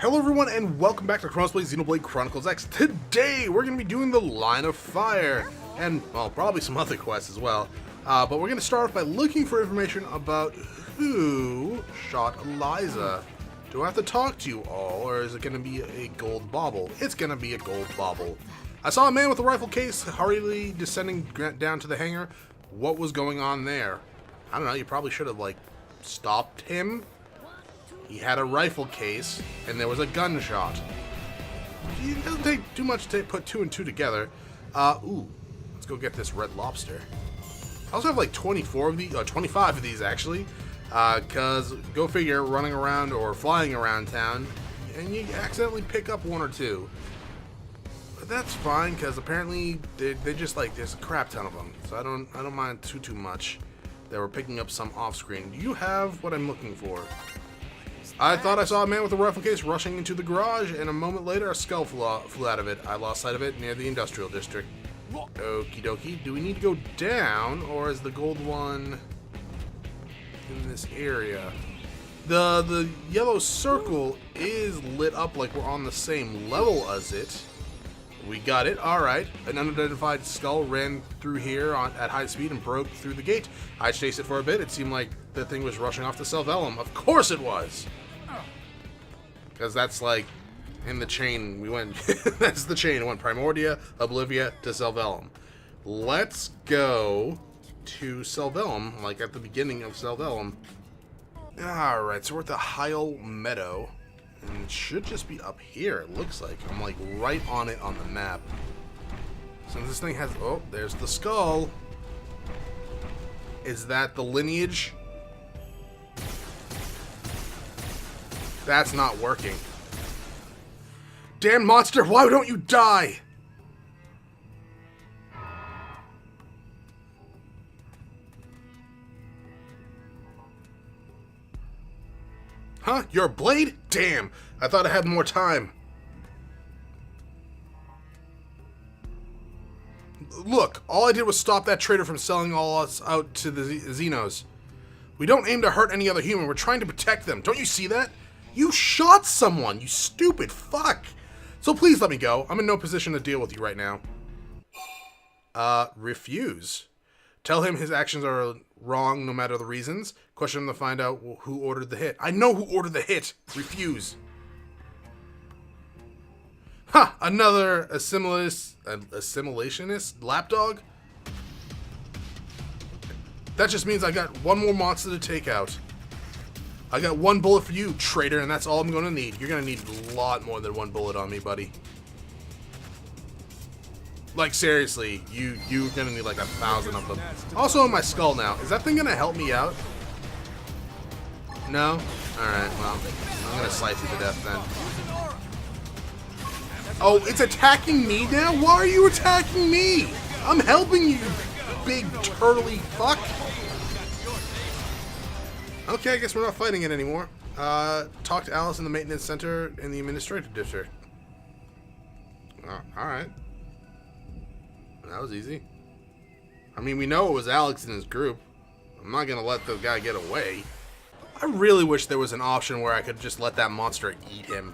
Hello everyone and welcome back to Xenoblade Chronicles X. Today we're going to be doing the Line of Fire, and well, probably some other quests as well. But we're going to start off by looking for information about who shot Eliza. Do I have to talk to you all, or is it going to be a gold bauble? It's going to be a gold bauble. I saw a man with a rifle case hurriedly descending down to the hangar. What was going on there? I don't know, you probably should have, stopped him. He had a rifle case, and there was a gunshot. It doesn't take too much to put two and two together. Ooh, let's go get this red lobster. I also have like 24 of these, 25 of these actually, because go figure, running around or flying around town, and you accidentally pick up one or two. But that's fine, because apparently they just there's a crap ton of them, so I don't mind too much. They were picking up some off screen. Do you have what I'm looking for? I thought I saw a man with a rifle case rushing into the garage, and a moment later a skull flew out of it. I lost sight of it near the industrial district. Okie dokie. Do we need to go down, or is the gold one in this area? The yellow circle is lit up like we're on the same level as it. We got it. Alright. An unidentified skull ran through here at high speed and broke through the gate. I chased it for a bit. It seemed like the thing was rushing off to Selvellum. Of course it was! Because that's in the chain we went. That's the chain. It went Primordia, Oblivia, to Selvellum. Let's go to Selvellum, at the beginning of Selvellum. Alright, so we're at the Heil Meadow. And it should just be up here, it looks like. I'm right on it on the map. Since this thing has... Oh, there's the skull. Is that the lineage? That's not working. Damn monster, why don't you die? Huh? You're a blade? Damn, I thought I had more time. Look, all I did was stop that traitor from selling all us out to the Xenos. We don't aim to hurt any other human, we're trying to protect them. Don't you see that? You shot someone, you stupid fuck! So please let me go. I'm in no position to deal with you right now. Refuse. Tell him his actions are wrong no matter the reasons. Question him to find out who ordered the hit. I know who ordered the hit! Refuse. Ha! Another assimilationist lapdog? That just means I got one more monster to take out. I got one bullet for you, traitor, and that's all I'm gonna need. You're gonna need a lot more than one bullet on me, buddy. Seriously, you're gonna need 1,000 of them. Also on my skull now. Is that thing gonna help me out? No? Alright, well, I'm gonna slice you to death then. Oh, it's attacking me now? Why are you attacking me? I'm helping you, big turtly fuck. Okay, I guess we're not fighting it anymore. Talk to Alice in the maintenance center in the administrative district. Alright. That was easy. I mean, we know it was Alex and his group. I'm not gonna let the guy get away. I really wish there was an option where I could just let that monster eat him.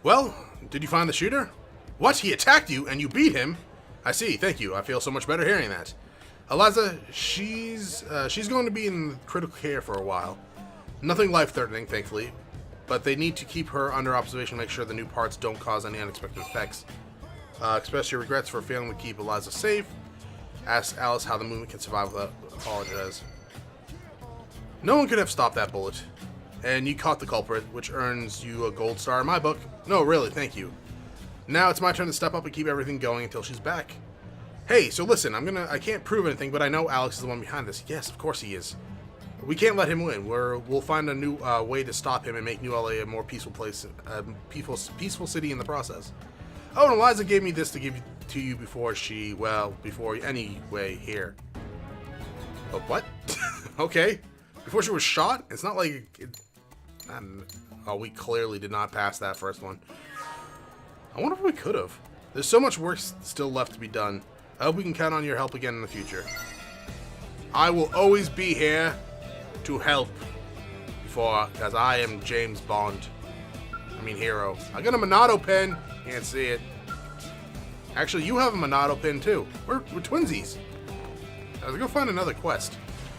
Well, did you find the shooter? What? He attacked you and you beat him? I see, thank you. I feel so much better hearing that. Eliza, she's going to be in critical care for a while. Nothing life-threatening, thankfully, but they need to keep her under observation to make sure the new parts don't cause any unexpected effects. Express your regrets for failing to keep Eliza safe. Ask Alice how the movement can survive without apologize. No one could have stopped that bullet. And you caught the culprit, which earns you a gold star in my book. No, really, thank you. Now it's my turn to step up and keep everything going until she's back. Hey, so listen, I can't prove anything, but I know Alex is the one behind this. Yes, of course he is. We can't let him win. We'll find a new way to stop him and make New LA a more peaceful place, peaceful city in the process. Oh, and Eliza gave me this to give to you before anyway, here. Oh, what? Okay. Before she was shot? It's not like... oh, we clearly did not pass that first one. I wonder if we could have. There's so much work still left to be done. I hope we can count on your help again in the future. I will always be here to help. because I am James Bond. I mean hero. I got a Monado pin. Can't see it. Actually, you have a Monado pin too. We're twinsies. Let's go find another quest.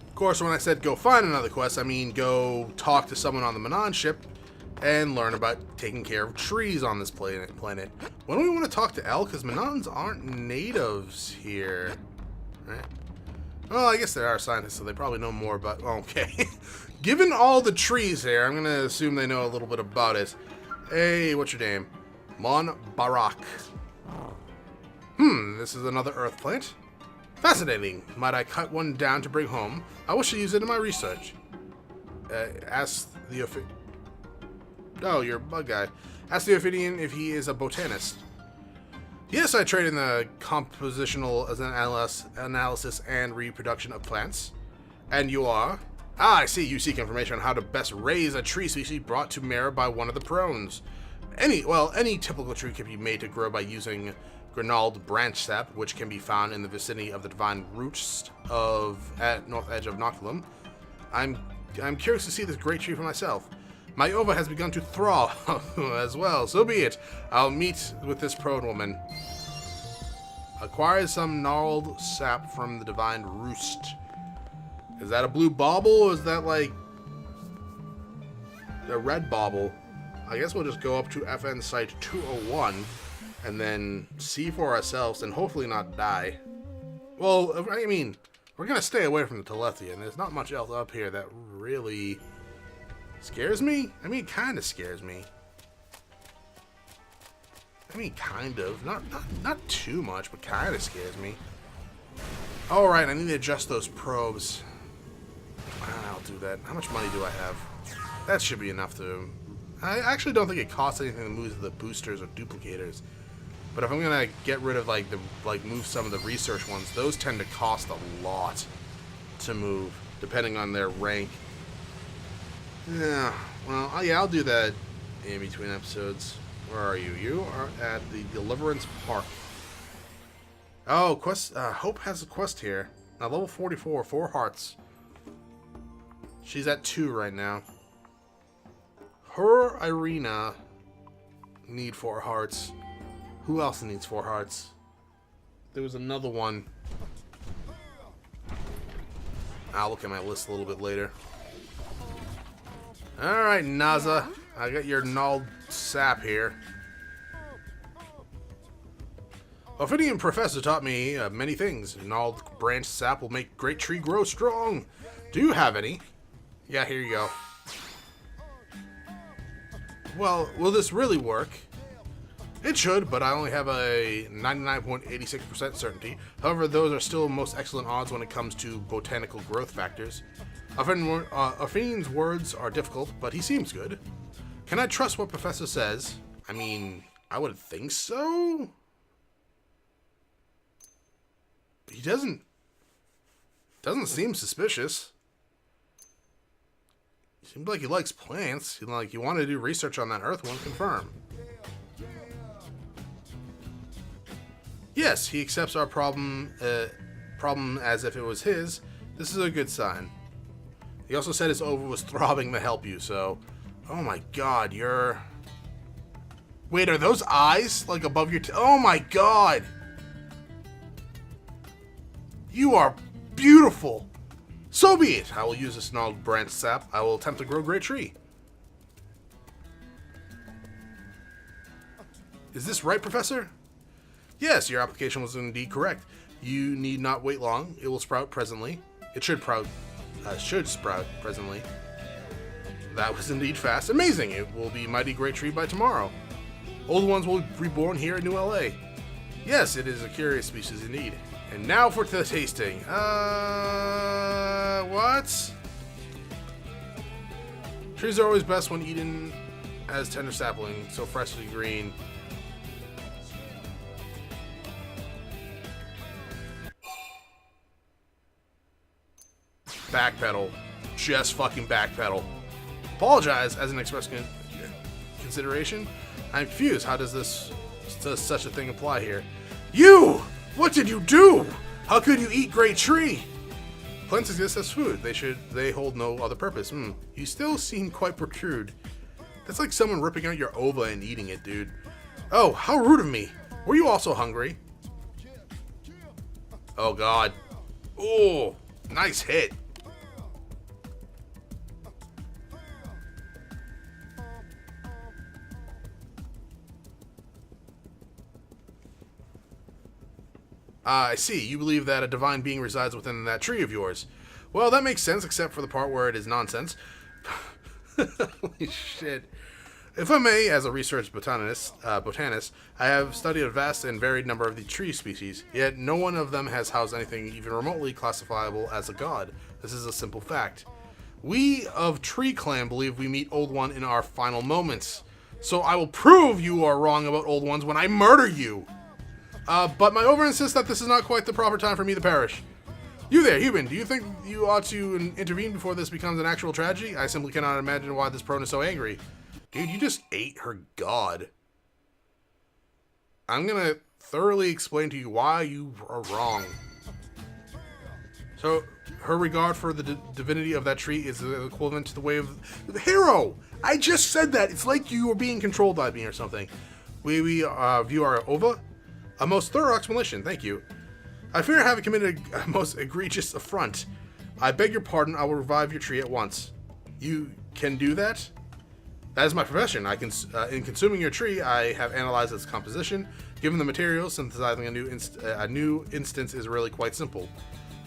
Of course, when I said go find another quest, I mean go talk to someone on the Manon ship and learn about taking care of trees on this planet. When do we want to talk to Elle? Because Manons aren't natives here. Right? Well, I guess they are scientists, so they probably know more about... Okay. Given all the trees here, I'm going to assume they know a little bit about it. Hey, what's your name? Mon Barak. This is another earth plant. Fascinating. Might I cut one down to bring home? I wish to use it in my research. Ask the... Oh, you're a bug guy. Ask the Ophidian if he is a botanist. Yes, I trade in the compositional analysis and reproduction of plants. And you are? Ah, I see. You seek information on how to best raise a tree species brought to Mara by one of the prones. Any typical tree can be made to grow by using Grinald branch sap, which can be found in the vicinity of the divine roots at north edge of Noctilum. I'm curious to see this great tree for myself. My ova has begun to throb as well. So be it. I'll meet with this prone woman. Acquire some gnarled sap from the divine roost. Is that a blue bauble, or is that like a red bauble? I guess we'll just go up to FN Site 201 and then see for ourselves and hopefully not die. Well, I mean, we're going to stay away from the Telethian. There's not much else up here that really scares me. I mean, it kind of scares me. I mean, kind of. Not too much, but kind of scares me. Alright, I need to adjust those probes. I'll do that. How much money do I have? That should be enough to... I actually don't think it costs anything to move the boosters or duplicators. But if I'm gonna get rid of move some of the research ones, those tend to cost a lot to move, depending on their rank. Yeah, well, yeah, I'll do that in between episodes. Where are you? You are at the Deliverance Park. Oh, quest. Hope has a quest here. Now, level 44, 4 hearts. She's at 2 right now. Her, Irina, need 4 hearts. Who else needs 4 hearts? There was another one. I'll look at my list a little bit later. Alright, Naza. I got your gnarled sap here. Ophidian professor taught me many things. Gnarled branch sap will make great tree grow strong. Do you have any? Yeah, here you go. Well, will this really work? It should, but I only have a 99.86% certainty. However, those are still most excellent odds when it comes to botanical growth factors. Ophidian's words are difficult, but he seems good. Can I trust what Professor says? I mean, I would think so. He doesn't seem suspicious. He seems like he likes plants. Like you want to do research on that Earth one, confirm. Yes, he accepts our problem as if it was his. This is a good sign. He also said his ova was throbbing to help you, so... Oh my god, you're... Wait, are those eyes, like, above your... Oh my god! You are beautiful! So be it! I will use this gnarled branch sap. I will attempt to grow a great tree. Is this right, Professor? Yes, your application was indeed correct. You need not wait long. It will sprout presently. It should sprout presently. That was indeed fast. Amazing! It will be a mighty great tree by tomorrow. Old ones will be reborn here in New LA. Yes, it is a curious species indeed. And now for the tasting. What? Trees are always best when eaten as tender sapling, so freshly green. Backpedal. Just fucking backpedal. Apologize as an express consideration. I'm confused. How does such a thing apply here? You! What did you do? How could you eat great tree? Plants exist as food. They hold no other purpose. You still seem quite protrude. That's like someone ripping out your ova and eating it, dude. Oh, how rude of me. Were you also hungry? Oh, God. Oh, nice hit. I see. You believe that a divine being resides within that tree of yours. Well, that makes sense, except for the part where it is nonsense. Holy shit. If I may, as a research botanist, I have studied a vast and varied number of the tree species, yet no one of them has housed anything even remotely classifiable as a god. This is a simple fact. We of Tree Clan believe we meet Old One in our final moments. So I will prove you are wrong about Old Ones when I murder you. But my over insists that this is not quite the proper time for me to perish. You there, human, do you think you ought to intervene before this becomes an actual tragedy? I simply cannot imagine why this prone is so angry. Dude, you just ate her god. I'm gonna thoroughly explain to you why you are wrong. So, her regard for the divinity of that tree is equivalent to the way of the hero. I just said that. It's like you are being controlled by me or something. We view our ova. A most thorough explanation, thank you. I fear I have committed a most egregious affront. I beg your pardon, I will revive your tree at once. You can do that? That is my profession. In consuming your tree, I have analyzed its composition. Given the materials, synthesizing a new instance is really quite simple.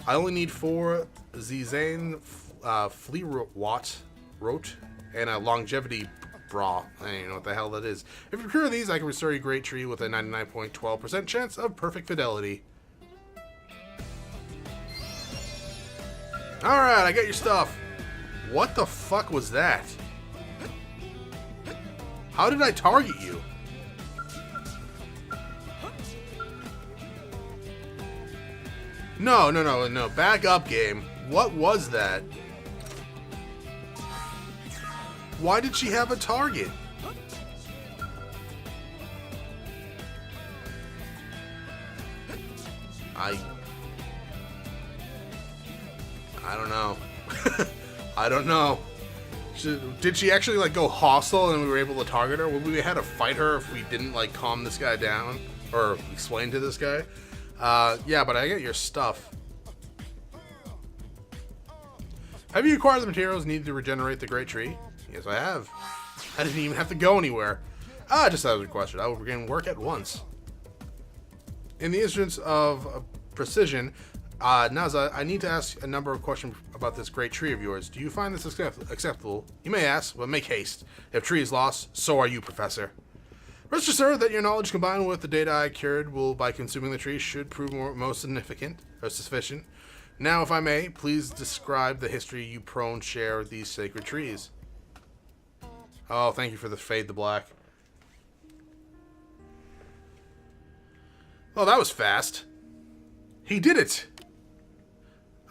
I only need 4 Zizane Fleerot and a longevity bra. I don't even know what the hell that is. If you procure these, I can restore your great tree with a 99.12% chance of perfect fidelity. Alright, I got your stuff. What the fuck was that? How did I target you? No. Back up, game. What was that? Why did she have a target? I don't know. I don't know. Did she actually like go hostile and we were able to target her? Would we have had to fight her if we didn't like calm this guy down or explain to this guy? Yeah, but I get your stuff. Have you acquired the materials needed to regenerate the great tree? Yes, I have. I didn't even have to go anywhere. Just as requested. I will begin work at once. In the instance of precision, Naza, I need to ask a number of questions about this great tree of yours. Do you find this acceptable? You may ask, but make haste. If tree is lost, so are you, Professor. Rest assured that your knowledge combined with the data I cured will, by consuming the tree, should prove most significant or sufficient. Now, if I may, please describe the history you prone share with these sacred trees. Oh, thank you for the fade to black. Oh, that was fast. He did it!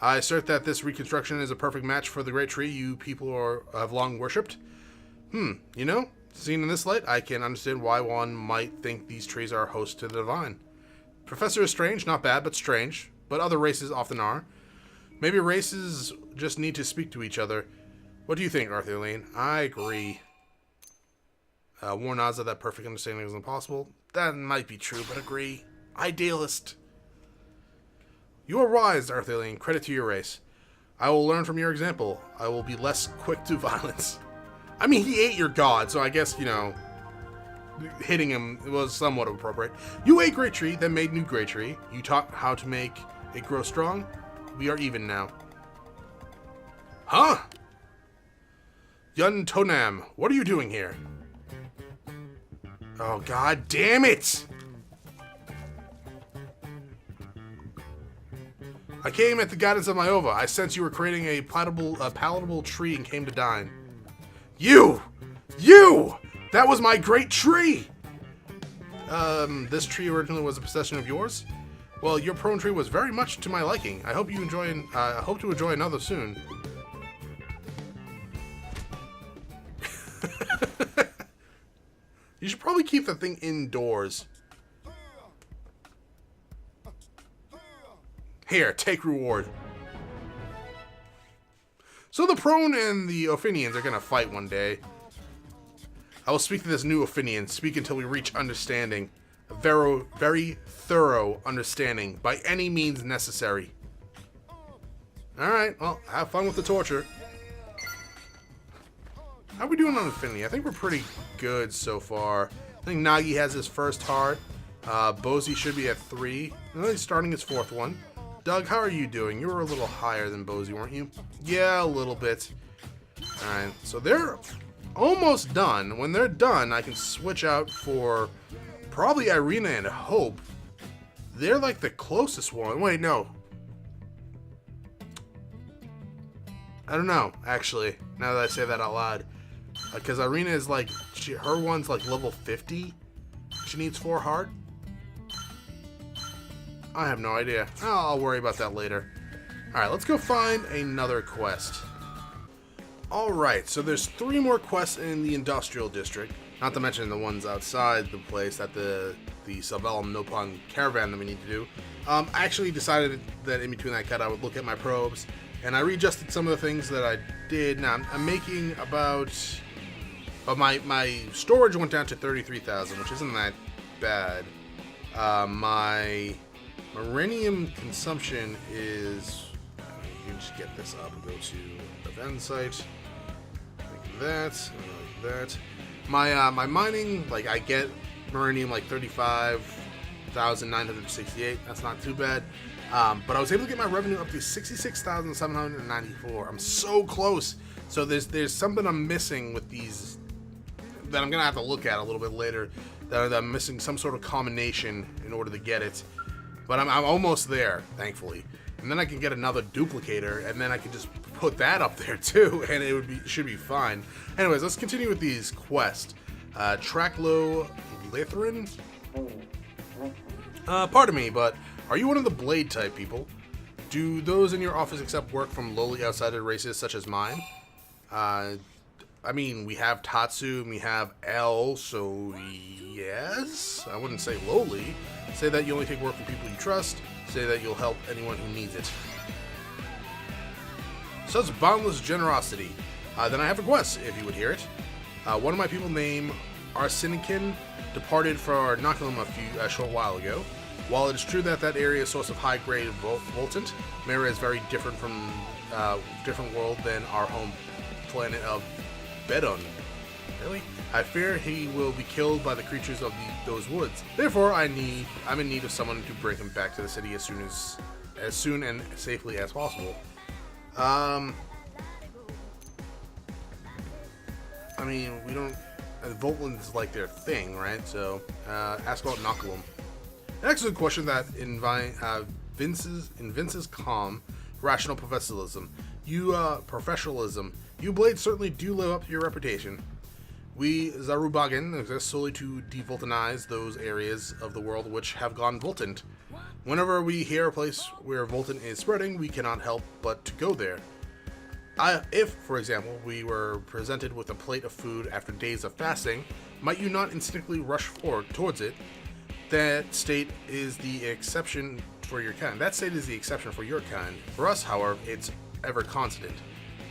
I assert that this reconstruction is a perfect match for the great tree you people have long worshipped. You know, seen in this light, I can understand why one might think these trees are hosts to the divine. Professor is strange, not bad, but strange. But other races often are. Maybe races just need to speak to each other. What do you think, Arthur Lane? I agree. Warn Naza that perfect understanding is impossible. That might be true, but agree. Idealist. You are wise, Arthur Lane. Credit to your race. I will learn from your example. I will be less quick to violence. I mean, he ate your god, so I guess, you know, hitting him was somewhat appropriate. You ate great tree, then made new great tree. You taught how to make it grow strong. We are even now. Huh? Yun Tonam, what are you doing here? Oh, god damn it! I came at the guidance of my Ova. I sensed you were creating a palatable tree and came to dine. You! That was my great tree! This tree originally was a possession of yours? Well, your prone tree was very much to my liking. I hope you enjoy. I hope to enjoy another soon. You should probably keep the thing indoors. Here, take reward. So the Prone and the Ophinians are gonna fight one day. I will speak to this new Ophinian, speak until we reach understanding. A very thorough understanding, by any means necessary. Alright, well, have fun with the torture. How are we doing on Affinity? I think we're pretty good so far. I think Nagi has his first heart. Bozy should be at 3. No, he's starting his 4th one. Doug, how are you doing? You were a little higher than Bozy, weren't you? Yeah, a little bit. Alright, so they're almost done. When they're done, I can switch out for probably Irina and Hope. They're like the closest one. Wait, no. I don't know, actually, now that I say that out loud. Because Irina is like, her one's like level 50. She needs 4 heart. I have no idea. I'll worry about that later. Alright, let's go find another quest. Alright, so there's 3 more quests in the Industrial District. Not to mention the ones outside the place at the Sabellum Nopon caravan that we need to do. I actually decided that in between that cut I would look at my probes. And I readjusted some of the things that I did. Now, I'm making about... my storage went down to 33,000, which isn't that bad. My Marinium consumption is... You can just get this up and go to event site. Like that, and like that. My mining, like, I get Marinium like 35,968. That's not too bad. But I was able to get my revenue up to 66,794. I'm so close. So there's something I'm missing with these that I'm gonna have to look at a little bit later. That I'm missing some sort of combination in order to get it. But I'm almost there, thankfully. And then I can get another duplicator, and then I can just put that up there too, and it should be fine. Anyways, let's continue with these quests. Tracklow Lithrin. Pardon me, but are you one of the blade type people? Do those in your office accept work from lowly outsider races such as mine? I mean, we have Tatsu and we have L, so yes. I wouldn't say lowly. Say that you only take work from people you trust. Say that you'll help anyone who needs it. Such boundless generosity. Then I have a quest, if you would hear it. One of my people named Arsenican departed for Noculum a short while ago. While it is true that that area is a source of high-grade voltant, Mera is very different from different world than our home planet of Bedon. Really? I fear he will be killed by the creatures of those woods. Therefore, I'm in need of someone to bring him back to the city as soon and safely as possible. I mean, we don't. Voltland's like their thing, right? So, ask about Noculum. An excellent question that evinces calm, rational professionalism. Professionalism. You blades certainly do live up to your reputation. We Zarubagan exist solely to devoltanize those areas of the world which have gone voltant. Whenever we hear a place where voltant is spreading, we cannot help but to go there. If, for example, we were presented with a plate of food after days of fasting, might you not instinctively rush forward towards it? That state is the exception for your kind. That state is the exception for your kind. For us, however, it's ever constant.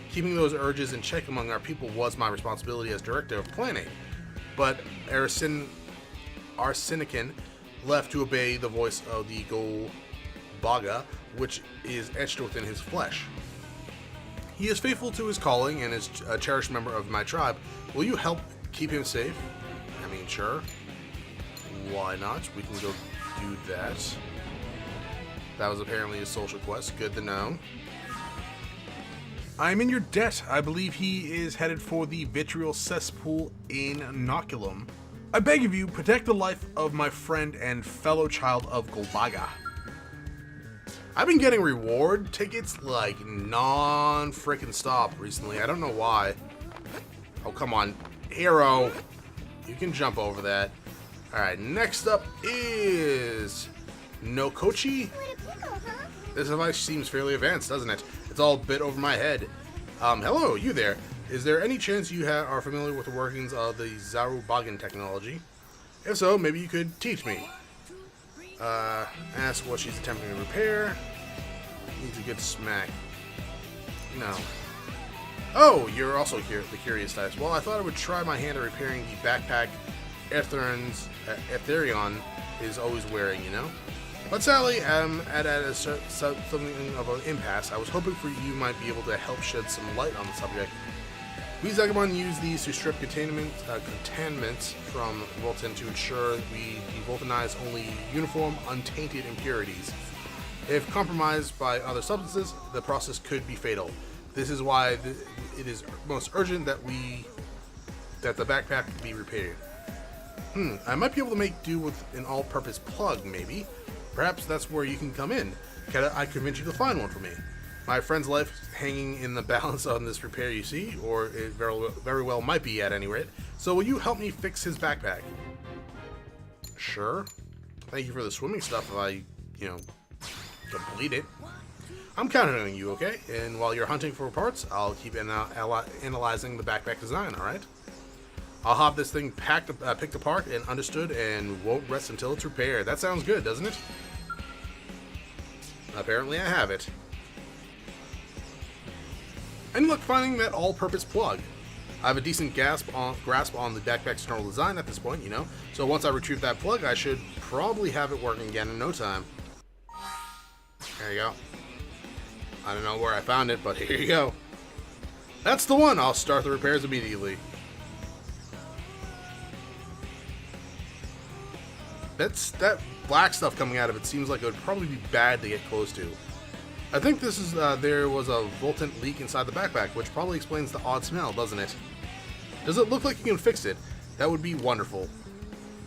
Keeping those urges in check among our people was my responsibility as director of planning. But Arsenican left to obey the voice of the Golbaga, which is etched within his flesh. He is faithful to his calling and is a cherished member of my tribe. Will you help keep him safe? I mean, sure. Why not? We can go do that. That was apparently a social quest. Good to know. I'm in your debt. I believe he is headed for the vitriol cesspool in Noculum. I beg of you, protect the life of my friend and fellow child of Golbaga. I've been getting reward tickets like non-frickin' stop recently. I don't know why. Oh, come on. Hero. You can jump over that. Alright, next up is Nokochi. This device seems fairly advanced, doesn't it? It's all a bit over my head. Hello, you there. Is there any chance you are familiar with the workings of the Zarubagan technology? If so, maybe you could teach me. Ask what she's attempting to repair. Needs a good smack. No. Oh, you're also here, the curious types. Well, I thought I would try my hand at repairing the backpack Etherion is always wearing, you know? But sadly, at something of an impasse. I was hoping for you might be able to help shed some light on the subject. We Zagabon use these to strip contaminants from Voltan to ensure we devoltanize only uniform, untainted impurities. If compromised by other substances, the process could be fatal. This is why it is most urgent that the backpack be repaired. I might be able to make do with an all-purpose plug, maybe. Perhaps that's where you can come in. I convince you to find one for me. My friend's life is hanging in the balance on this repair, you see, or it very well might be at any rate. So will you help me fix his backpack? Sure. Thank you for the swimming stuff if I, complete it. I'm counting on you, okay? And while you're hunting for parts, I'll keep analyzing the backpack design, alright? I'll have this thing picked apart and understood and won't rest until it's repaired. That sounds good, doesn't it? Apparently I have it. Any luck finding that all-purpose plug? I have a decent grasp on the backpack's internal design at this point, you know, so once I retrieve that plug, I should probably have it working again in no time. There you go. I don't know where I found it, but here you go. That's the one! I'll start the repairs immediately. That black stuff coming out of it seems like it would probably be bad to get close to. I think this is, there was a Voltant leak inside the backpack, which probably explains the odd smell, doesn't it? Does it look like you can fix it? That would be wonderful.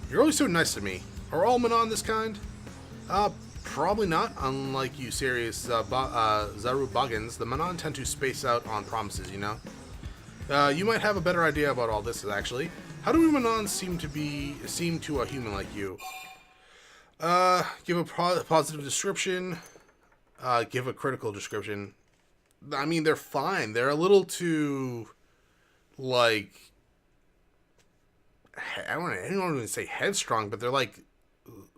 You're always so nice to me. Are all Manon this kind? Probably not. Unlike you serious Zaru Buggins, the Manon tend to space out on promises, you know? You might have a better idea about all this, actually. How do we Manon seem to a human like you? Give a positive description. Give a critical description. I mean, they're fine. They're a little too, like, I don't want to say headstrong, but they're like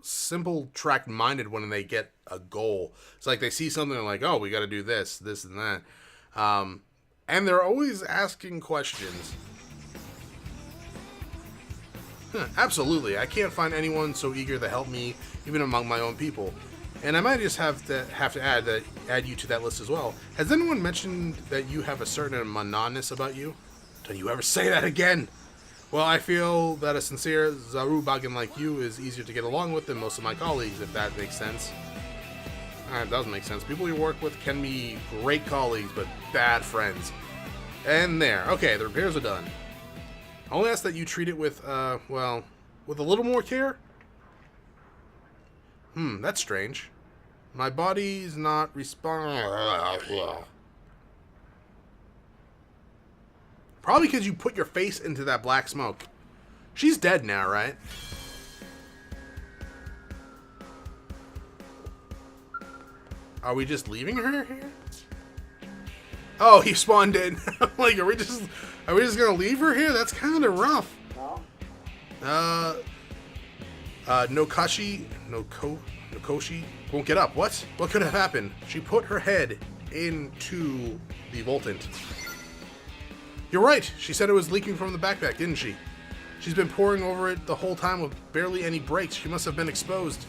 simple track minded when they get a goal. It's like they see something and like, oh, we got to do this, this, and that. And they're always asking questions. Absolutely. I can't find anyone so eager to help me, even among my own people. And I might just have to add you to that list as well. Has anyone mentioned that you have a certain monotonness about you? Don't you ever say that again! Well, I feel that a sincere Zarubagin like you is easier to get along with than most of my colleagues, if that makes sense. It does make sense. People you work with can be great colleagues, but bad friends. And there. Okay, the repairs are done. I only ask that you treat it with, well, with a little more care? That's strange. My body's not responding. Probably because you put your face into that black smoke. She's dead now, right? Are we just leaving her here? Oh, he spawned in. Like, are we just gonna leave her here? That's kind of rough. Nokoshi won't get up. What? What could have happened? She put her head into the Voltant. You're right. She said it was leaking from the backpack, didn't she? She's been poring over it the whole time with barely any breaks. She must have been exposed.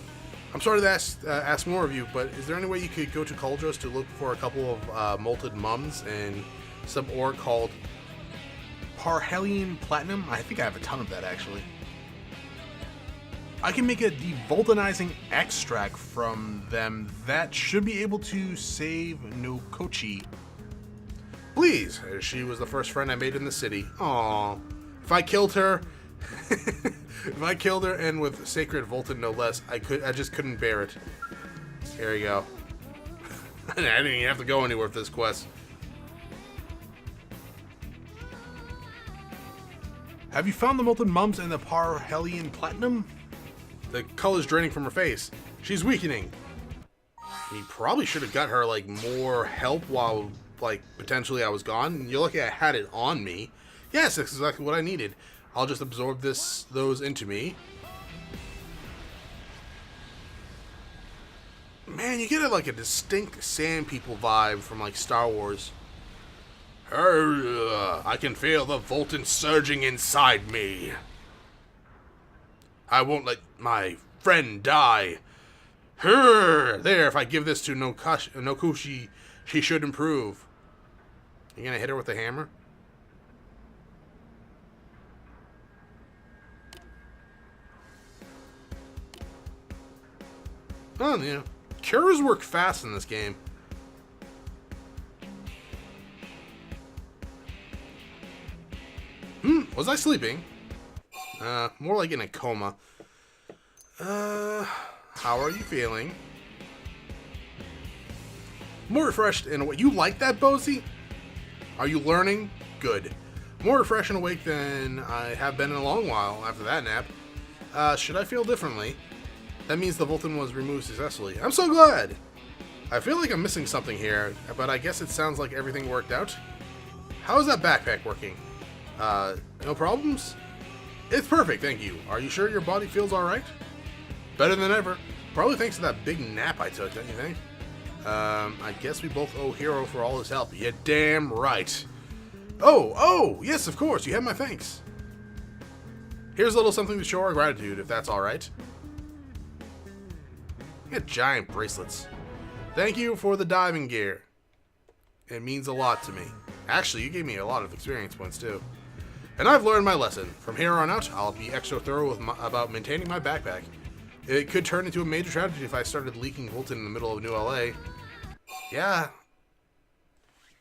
I'm sorry to ask more of you, but is there any way you could go to Cauldros to look for a couple of molted mums and some ore called Parhelion Platinum? I think I have a ton of that, actually. I can make a devoltanizing extract from them that should be able to save Nokochi. Please, she was the first friend I made in the city. Aww. If I killed her, and with sacred Voltan no less, I just couldn't bear it. Here you go. I didn't even have to go anywhere for this quest. Have you found the molten mums and the Parhelion Platinum? The color's draining from her face. She's weakening. You probably should have got her, like, more help while, like, potentially I was gone. You're lucky I had it on me. Yes, that's exactly what I needed. I'll just absorb those into me. Man, you get like a distinct Sand People vibe from, like, Star Wars. I can feel the Volton surging inside me. I won't let my friend die. There, if I give this to Nokushi, she should improve. You gonna hit her with the hammer? Oh, yeah. Cures work fast in this game. Was I sleeping? More like in a coma. How are you feeling? More refreshed and awake. You like that, Bozy? Are you learning? Good. More refreshed and awake than I have been in a long while after that nap. Should I feel differently? That means the Volton was removed successfully. I'm so glad! I feel like I'm missing something here, but I guess it sounds like everything worked out. How is that backpack working? No problems? It's perfect, thank you. Are you sure your body feels alright? Better than ever. Probably thanks to that big nap I took, don't you think? I guess we both owe Hero for all his help. You're damn right. Oh, yes, of course, you have my thanks. Here's a little something to show our gratitude, if that's alright. You got giant bracelets. Thank you for the diving gear. It means a lot to me. Actually, you gave me a lot of experience points, too. And I've learned my lesson. From here on out, I'll be extra thorough about maintaining my backpack. It could turn into a major tragedy if I started leaking Volton in the middle of New LA. Yeah,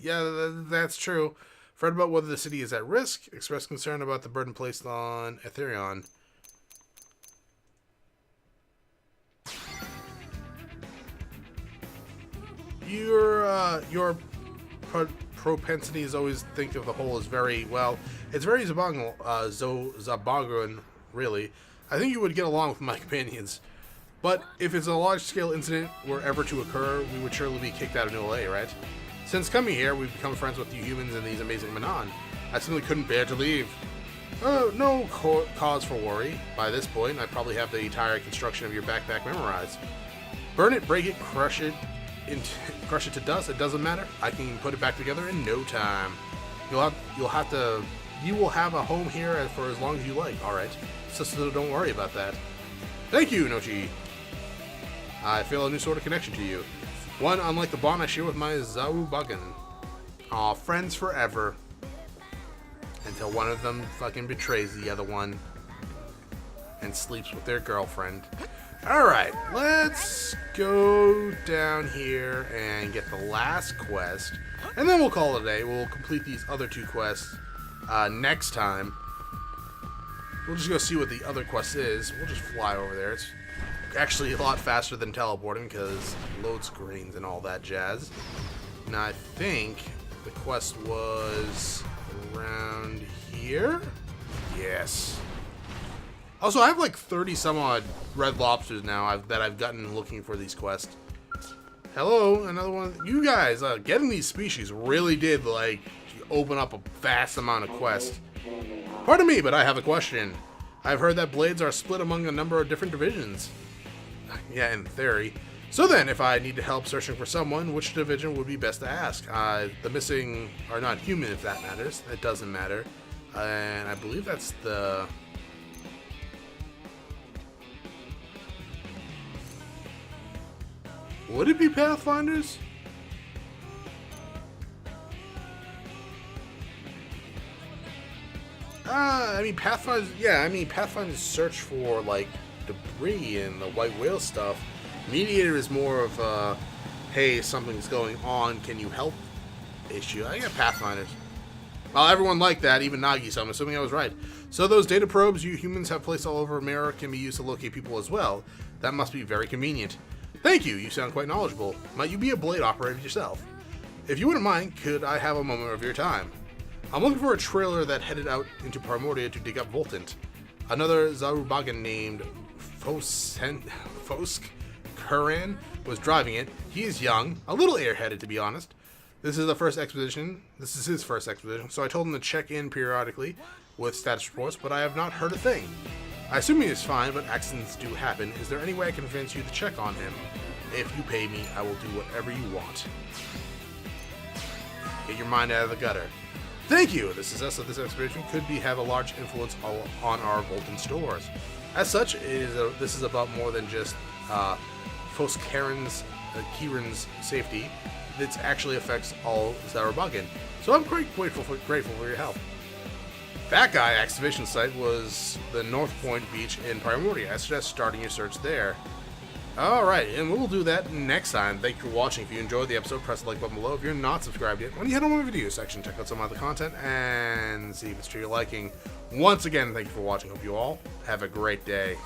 that's true. Fret about whether the city is at risk. Express concern about the burden placed on Ethereon. Your propensity is always think of the whole as very, well, it's very Zabagan, really. I think you would get along with my companions. But if it's a large-scale incident were ever to occur, we would surely be kicked out of New LA, right? Since coming here, we've become friends with you humans and these amazing Manon. I simply couldn't bear to leave. No cause for worry. By this point, I probably have the entire construction of your backpack memorized. Burn it, break it, crush it to dust. It doesn't matter. I can put it back together in no time. You will have a home here for as long as you like. All right. So don't worry about that. Thank you, Nochi. I feel a new sort of connection to you. One unlike the bond I share with my Zarubagan. Aw, friends forever. Until one of them fucking betrays the other one. And sleeps with their girlfriend. Alright, let's go down here and get the last quest. And then we'll call it a day. We'll complete these other two quests next time. We'll just go see what the other quest is. We'll just fly over there. It's actually a lot faster than teleporting because load screens and all that jazz. Now I think the quest was around here? Yes. Also, I have like 30 some odd red lobsters now that I've gotten looking for these quests. Hello, another one. You guys, getting these species really did like open up a vast amount of quests. Pardon me, but I have a question. I've heard that blades are split among a number of different divisions. Yeah, in theory. So then, if I need help searching for someone, which division would be best to ask? The missing are not human, if that matters. It doesn't matter. And I believe that's the... Would it be Pathfinders? Pathfinders, yeah, Pathfinders search for, like, debris and the white whale stuff. Mediator is more of a, hey, something's going on, can you help issue. I got Pathfinders. Well, everyone liked that, even Nagi, so I'm assuming I was right. So those data probes you humans have placed all over Mirror can be used to locate people as well. That must be very convenient. Thank you, you sound quite knowledgeable. Might you be a blade operator yourself? If you wouldn't mind, could I have a moment of your time? I'm looking for a trailer that headed out into Primordia to dig up Voltant. Another Zarubagan named Fosk Kuran was driving it. He is young, a little airheaded to be honest. This is his first expedition, so I told him to check in periodically with status reports, but I have not heard a thing. I assume he is fine, but accidents do happen. Is there any way I can convince you to check on him? If you pay me, I will do whatever you want. Get your mind out of the gutter. Thank you! The success of this expedition could have a large influence on our Voltan stores. As such, this is about more than just Kieran's safety. This actually affects all Zarabugan. So I'm quite grateful for your help. That guy excavation site was the North Point Beach in Primordia. I suggest starting your search there. Alright, and we'll do that next time. Thank you for watching. If you enjoyed the episode, press the like button below. If you're not subscribed yet, when you head on my video section, check out some other content and see if it's to your liking. Once again, thank you for watching. Hope you all have a great day.